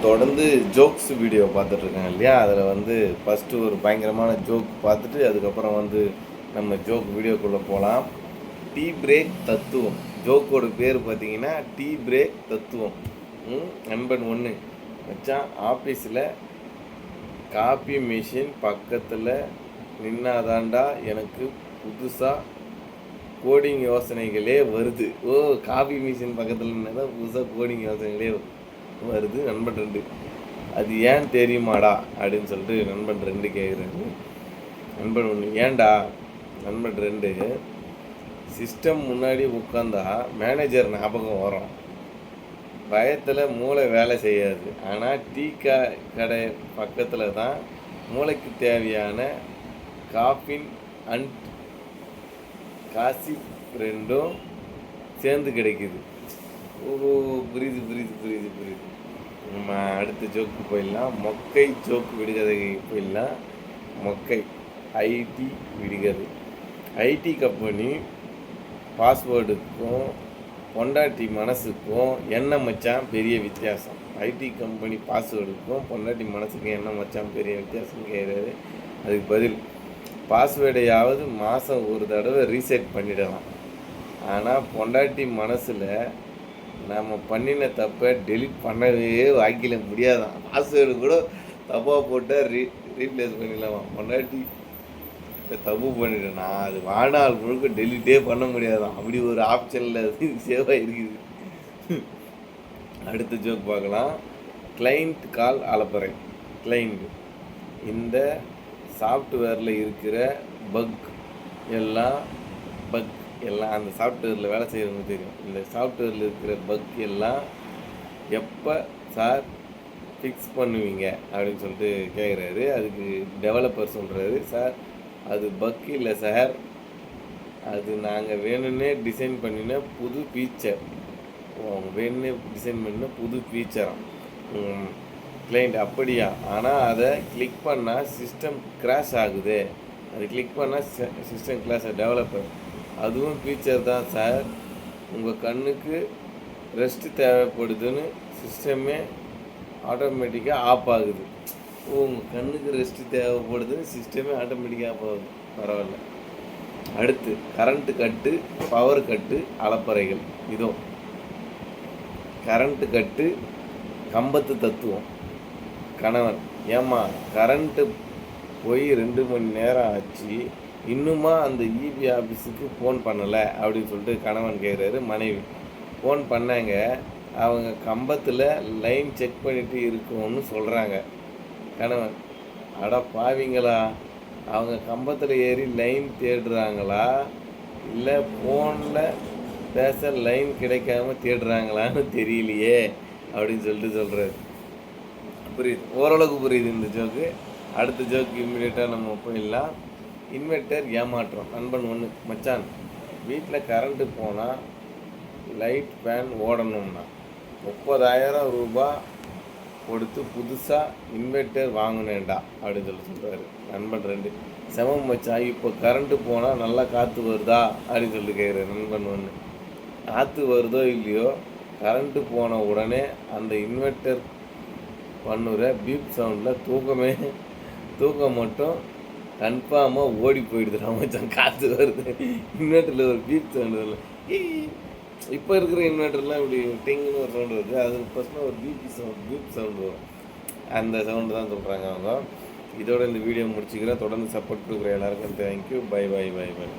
தொடர்ந்து jokes video பார்த்துட்ருக்கேன் இல்லையா, அதில் வந்து ஃபஸ்ட்டு ஒரு பயங்கரமான ஜோக் பார்த்துட்டு அதுக்கப்புறம் வந்து நம்ம ஜோக் வீடியோக்குள்ளே போகலாம். டீ பிரேக் தத்துவம். ஜோக்கோட பேர் பார்த்தீங்கன்னா டீ பிரேக் தத்துவம். நண்பன் ஒன்று மச்சான், ஆஃபீஸில் காப்பி மிஷின் பக்கத்தில் நின்னாதாண்டா எனக்கு புதுசாக கோடிங் யோசனைகளே வருது. காப்பி மிஷின் பக்கத்தில் நின்னா புதுசாக கோடிங் யோசனைகளே வருது. நண்பன் 2, அது ஏன் தெரியுமாடா அப்படின்னு சொல்லிட்டு நண்பன் 2 கேட்குறாரு. நண்பன் 1, ஏன்டா? நண்பன் 2, சிஸ்டம் முன்னாடி உட்காந்தா மேனேஜர் ஞாபகம் வரும், பயத்தில் மூளை வேலை செய்யாது. ஆனால் டீ கடை பக்கத்தில் தான் மூளைக்கு தேவையான காஃபின் அண்ட் காசி ரெண்டும் சேர்ந்து கிடைக்குது. புரியுது புரியுது புரியுது புரியுது. நம்ம அடுத்த ஜோக்கு போயிடலாம். மொக்கை ஜோக்கு விடுகதை போயிடலாம். மொக்கை ஐடி விடுகதை. ஐடி கம்பெனி பாஸ்வேர்டுக்கும் பொண்டாட்டி மனசுக்கும் என்ன மச்சான் பெரிய வித்தியாசம்? ஐடி கம்பெனி பாஸ்வேர்டுக்கும் பொண்டாட்டி மனசுக்கும் என்ன மச்சான் பெரிய வித்தியாசம் கேட்குறாரு. அதுக்கு பதில், பாஸ்வேர்டையாவது மாதம் ஒரு தடவை ரீசெட் பண்ணிடலாம், ஆனால் பொண்டாட்டி மனசில் நம்ம பண்ணின தப்பை டெலிட் பண்ணவே வாங்கில முடியாதான். பாஸ்வேர்டு கூட தப்பாக போட்டால் ரீப்ளேஸ் பண்ணிடலாமா? பொண்டாட்டி தப்பு பண்ணிட்டேன்னா அது வாழ்நாள் முழுக்க டெலிட்டே பண்ண முடியாதான். அப்படி ஒரு ஆப்ஷனில் அது சேவாக இருக்குது. அடுத்த ஜோக் பார்க்கலாம். கிளைண்ட் கால் அலப்பறை. கிளைண்ட், இந்த சாஃப்ட்வேரில் இருக்கிற பக் எல்லாம் அந்த சாஃப்ட்வேரில் வேலை செய்கிறவங்க தெரியும். இந்த சாஃப்ட்வேரில் இருக்கிற பக் எல்லாம் எப்போ சார் ஃபிக்ஸ் பண்ணுவீங்க அப்படின்னு சொல்லிட்டு கேட்குறாரு. அதுக்கு டெவலப்பர் சொல்கிறாரு, சார் அது பக் இல்லை சார், அது நாங்கள் வேணும்னே டிசைன் பண்ணின புது ஃபீச்சர். வேணும்னே டிசைன் பண்ணின புது ஃபீச்சராக. கிளைண்ட், அப்படியா? ஆனால் அதை கிளிக் பண்ணால் சிஸ்டம் கிராஷ் ஆகுது. அது கிளிக் பண்ணால் சிஸ்டம் கிராஷ். டெவலப்பர், அதுவும் ஃபீச்சர் தான் சார், உங்கள் கண்ணுக்கு ரெஸ்ட்டு தேவைப்படுதுன்னு சிஸ்டமே ஆட்டோமேட்டிக்காக ஆஃப் ஆகுது. உங்கள் கண்ணுக்கு ரெஸ்ட்டு தேவைப்படுதுன்னு சிஸ்டமே ஆட்டோமேட்டிக்காக ஆஃப் ஆகுது. பரவாயில்ல. அடுத்து, கரண்ட்டு கட்டு பவர் கட்டு அலப்பறைகள். இதோ கரண்ட்டு கட்டு கம்பத்து தத்துவம். கணவன், ஏம்மா கரண்ட்டு போய் 2 மணி நேரம் ஆச்சு, இன்னுமா அந்த இபி ஆஃபீஸுக்கு ஃபோன் பண்ணலை அப்படின்னு சொல்லிட்டு கணவன் கேட்குறாரு. மனைவி, ஃபோன் பண்ணாங்க, அவங்க கம்பத்தில் லைன் செக் பண்ணிட்டு இருக்கோம்னு சொல்கிறாங்க. கணவன், அட பாவிங்களா, அவங்க கம்பத்தில் ஏறி லைன் தேடுறாங்களா இல்லை ஃபோனில் பேச லைன் கிடைக்காம தேடுறாங்களான்னு தெரியலையே அப்படின்னு சொல்லிட்டு சொல்கிறாரு. புரியுது, ஓரளவுக்கு புரியுது இந்த ஜோக்கு. அடுத்த ஜோக்கு இம்மிடியட்டாக நம்ம போயிடலாம். இன்வெர்ட்டர் ஏமாற்றம். நண்பன் 1, மச்சான், வீட்டில் கரண்ட்டு போனால் லைட் ஃபேன் ஓடணும்னா 30,000 ரூபாய் கொடுத்து புதுசாக இன்வெர்ட்டர் வாங்கினேன்டா அப்படின்னு சொல்கிறாரு. நண்பன் 2, செமம் மச்சான், இப்போ கரண்ட்டு போனால் நல்லா காற்று வருதா அப்படின்னு சொல்லிட்டு கேட்குறாரு. நண்பன் 1, காற்று வருதோ இல்லையோ, கரண்ட்டு போன உடனே அந்த இன்வெர்ட்டர் பண்ணுற பீப் சவுண்டில் தூக்கம் மட்டும் கன்ஃபார்மாக ஓடி போயிடுதுடா மச்சான். காற்று வருது, இன்வெர்ட்டரில் ஒரு பீப் சவுண்டு வரல. இப்போ இருக்கிற இன்வெர்ட்டர்லாம் இப்படி டிங்குன்னு ஒரு சவுண்டு வருது, அது ஃபஸ்ட்டு ஒரு பீப் சவுண்டு வரும். அந்த சவுண்டு தான் சொல்கிறாங்க அவங்க. இதோட இந்த வீடியோ முடிச்சுக்கிறேன். தொடர்ந்து சப்போர்ட் கொடுக்குற எல்லாருக்கும் thank you. Bye bye bye by.